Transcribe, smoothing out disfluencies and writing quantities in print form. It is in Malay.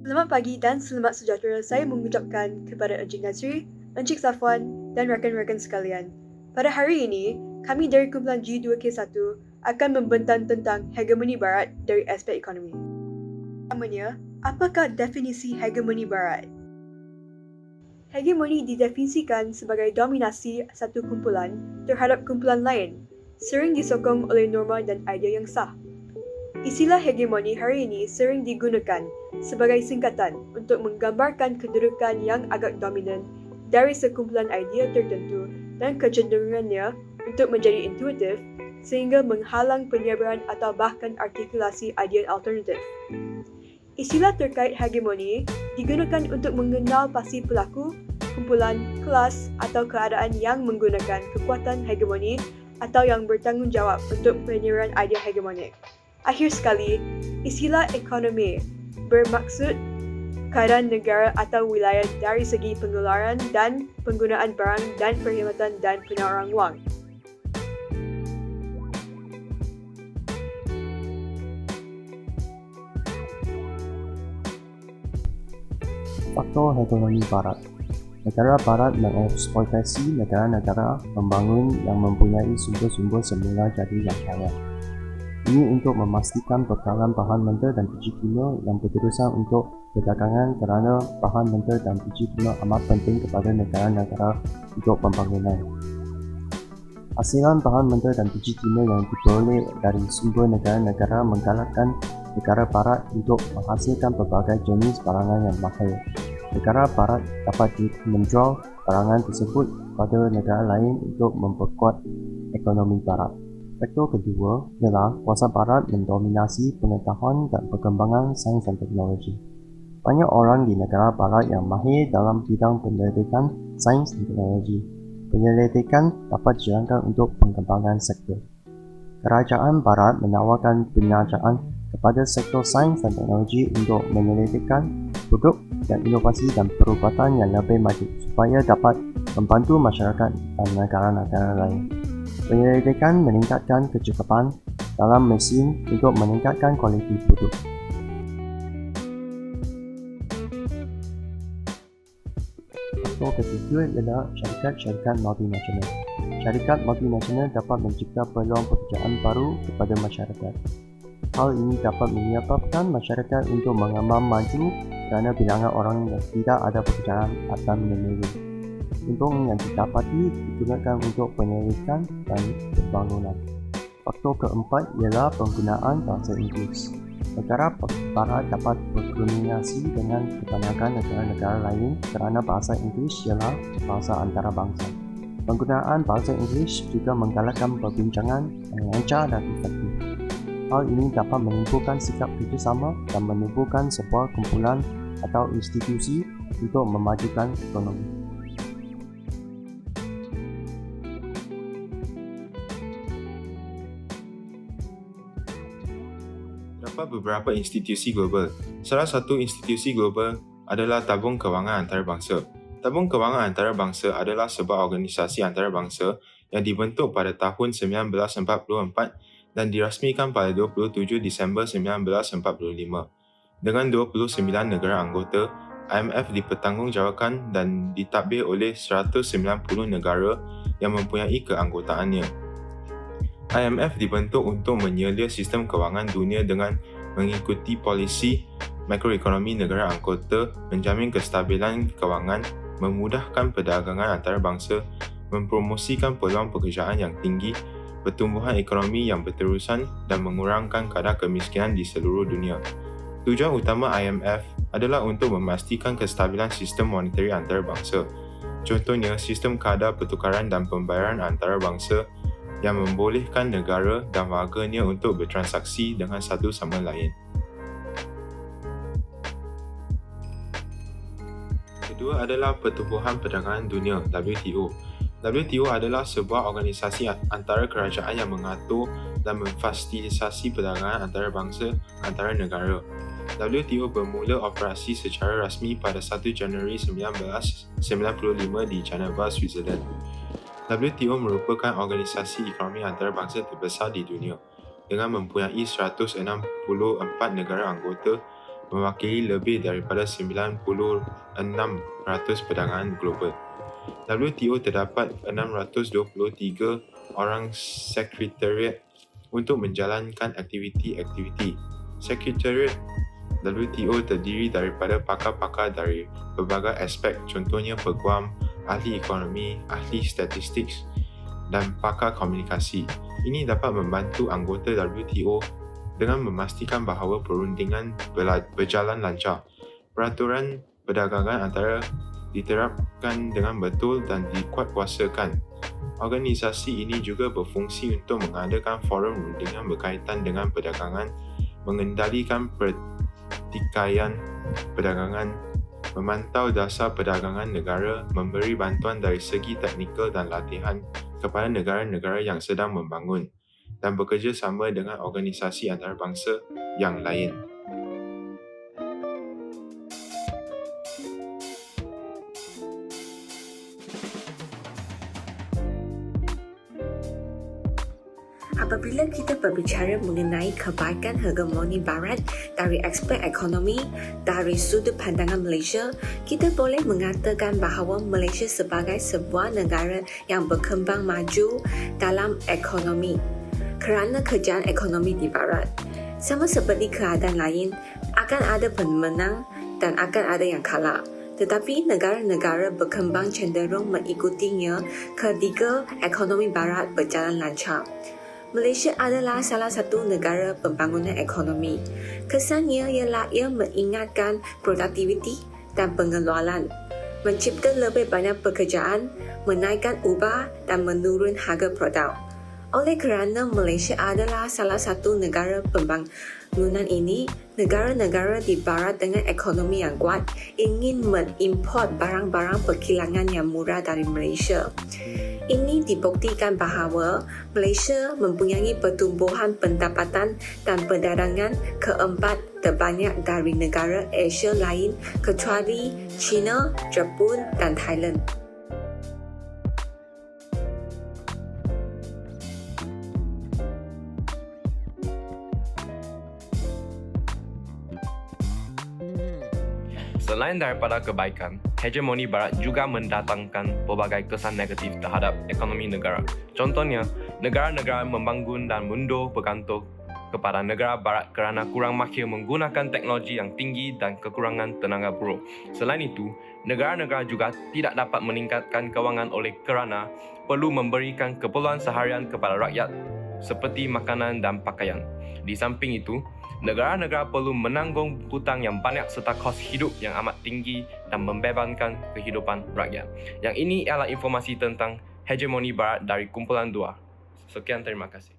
Selamat pagi dan selamat sejahtera saya mengucapkan kepada Encik Nazri, Encik Safwan dan rakan-rakan sekalian. Pada hari ini, kami dari kumpulan G2K1 akan membentang tentang hegemoni Barat dari aspek ekonomi. Pertamanya, apakah definisi hegemoni Barat? Hegemoni didefinisikan sebagai dominasi satu kumpulan terhadap kumpulan lain, sering disokong oleh norma dan idea yang sah. Istilah hegemoni hari ini sering digunakan sebagai singkatan untuk menggambarkan kedudukan yang agak dominan dari sekumpulan idea tertentu dan kecenderungannya untuk menjadi intuitif sehingga menghalang penyebaran atau bahkan artikulasi idea alternatif. Istilah terkait hegemoni digunakan untuk mengenal pasti pelaku, kumpulan, kelas atau keadaan yang menggunakan kekuatan hegemoni atau yang bertanggungjawab untuk penyebaran idea hegemonik. Akhir sekali, istilah ekonomi bermaksud keadaan negara atau wilayah dari segi pengeluaran dan penggunaan barang dan perkhidmatan dan penawaran wang. Faktor hegemoni Barat. Negara Barat mengeksploitasi negara-negara pembangun yang mempunyai sumber-sumber semula jadi yang kaya. Ini untuk memastikan bekalan bahan mentah dan biji kimia yang berterusan untuk perdagangan kerana bahan mentah dan biji kimia amat penting kepada negara-negara untuk pembangunan. Hasilan bahan mentah dan biji kimia yang diperoleh dari sumber negara-negara menggalakkan negara Barat untuk menghasilkan pelbagai jenis barangan yang mahal. Negara Barat dapat menjual barangan tersebut pada negara lain untuk memperkuat ekonomi Barat. Faktor kedua ialah kuasa Barat mendominasi pengetahuan dan perkembangan sains dan teknologi. Banyak orang di negara Barat yang mahir dalam bidang penyelidikan sains dan teknologi. Penyelidikan dapat dijalankan untuk pengembangan sektor. Kerajaan Barat menawarkan penyanjaan kepada sektor sains dan teknologi untuk menyelidikkan produk dan inovasi dan perubatan yang lebih maju supaya dapat membantu masyarakat dan negara-negara lain. Penyelidikan meningkatkan kecekapan dalam mesin untuk meningkatkan kualiti produk. Faktor ketiga ialah syarikat-syarikat multinasional. Syarikat multinasional dapat mencipta peluang pekerjaan baru kepada masyarakat. Hal ini dapat menyebabkan masyarakat untuk mengembang maju kerana bilangan orang yang tidak ada pekerjaan akan menurun. Untung yang didapati digunakan untuk penyelidikan dan pembangunan. Faktor keempat ialah penggunaan bahasa Inggeris. Negara Barat dapat berkomunikasi dengan kebanyakan negara-negara lain kerana bahasa Inggeris ialah bahasa antarabangsa. Penggunaan bahasa Inggeris juga menggalakkan perbincangan yang lancar dan efektif. Hal ini dapat menimbulkan sikap kerjasama dan menimbulkan sebuah kumpulan atau institusi untuk memajukan ekonomi. Terdapat beberapa institusi global. Salah satu institusi global adalah Tabung Kewangan Antarabangsa. Tabung Kewangan Antarabangsa adalah sebuah organisasi antarabangsa yang dibentuk pada tahun 1944 dan dirasmikan pada 27 Disember 1945. Dengan 29 negara anggota, IMF dipertanggungjawabkan dan ditadbir oleh 190 negara yang mempunyai keanggotaannya. IMF dibentuk untuk menyelia sistem kewangan dunia dengan mengikuti polisi makroekonomi negara anggota, menjamin kestabilan kewangan, memudahkan perdagangan antarabangsa, mempromosikan peluang pekerjaan yang tinggi, pertumbuhan ekonomi yang berterusan dan mengurangkan kadar kemiskinan di seluruh dunia. Tujuan utama IMF adalah untuk memastikan kestabilan sistem monetari antarabangsa. Contohnya, sistem kadar pertukaran dan pembayaran antarabangsa yang membolehkan negara dan warganya untuk bertransaksi dengan satu sama lain. Kedua adalah Pertubuhan Perdagangan Dunia (WTO). WTO adalah sebuah organisasi antara kerajaan yang mengatur dan memfasilitasi perdagangan antarabangsa antara negara. WTO bermula operasi secara rasmi pada 1 Januari 1995 di Geneva, Switzerland. WTO merupakan organisasi ekonomi antarabangsa terbesar di dunia dengan mempunyai 164 negara anggota mewakili lebih daripada 96% perdagangan global. WTO terdapat 623 orang sekretariat untuk menjalankan aktiviti-aktiviti. Sekretariat WTO terdiri daripada pakar-pakar dari berbagai aspek, contohnya peguam, ahli ekonomi, ahli statistik dan pakar komunikasi. Ini dapat membantu anggota WTO dengan memastikan bahawa perundingan berjalan lancar. Peraturan perdagangan antara diterapkan dengan betul dan dikuatkuasakan. Organisasi ini juga berfungsi untuk mengadakan forum rundingan berkaitan dengan perdagangan, mengendalikan pertikaian perdagangan, memantau dasar perdagangan negara, memberi bantuan dari segi teknikal dan latihan kepada negara-negara yang sedang membangun, dan bekerjasama dengan organisasi antarabangsa yang lain. Apabila kita berbicara mengenai kebaikan hegemoni Barat dari aspek ekonomi, dari sudut pandangan Malaysia, kita boleh mengatakan bahawa Malaysia sebagai sebuah negara yang berkembang maju dalam ekonomi kerana kejayaan ekonomi di Barat. Sama seperti keadaan lain, akan ada pemenang dan akan ada yang kalah. Tetapi negara-negara berkembang cenderung mengikutinya ketika ekonomi Barat berjalan lancar. Malaysia adalah salah satu negara pembangunan ekonomi. Kesannya ialah ia meningkatkan produktiviti dan pengeluaran, mencipta lebih banyak pekerjaan, menaikkan upah dan menurun harga produk. Oleh kerana Malaysia adalah salah satu negara pembangunan ini, negara-negara di Barat dengan ekonomi yang kuat ingin mengimport barang-barang perkilangan yang murah dari Malaysia. Ini dibuktikan bahawa Malaysia mempunyai pertumbuhan pendapatan dan perdagangan keempat terbanyak dari negara Asia lain kecuali China, Jepun dan Thailand. Selain daripada kebaikan, hegemoni Barat juga mendatangkan pelbagai kesan negatif terhadap ekonomi negara. Contohnya, negara-negara membangun dan mundur bergantung kepada negara Barat kerana kurang mahir menggunakan teknologi yang tinggi dan kekurangan tenaga buruh. Selain itu, negara-negara juga tidak dapat meningkatkan kewangan oleh kerana perlu memberikan keperluan seharian kepada rakyat seperti makanan dan pakaian. Di samping itu, negara-negara perlu menanggung hutang yang banyak serta kos hidup yang amat tinggi dan membebankan kehidupan rakyat. Yang ini ialah informasi tentang hegemoni Barat dari kumpulan 2. Sekian, terima kasih.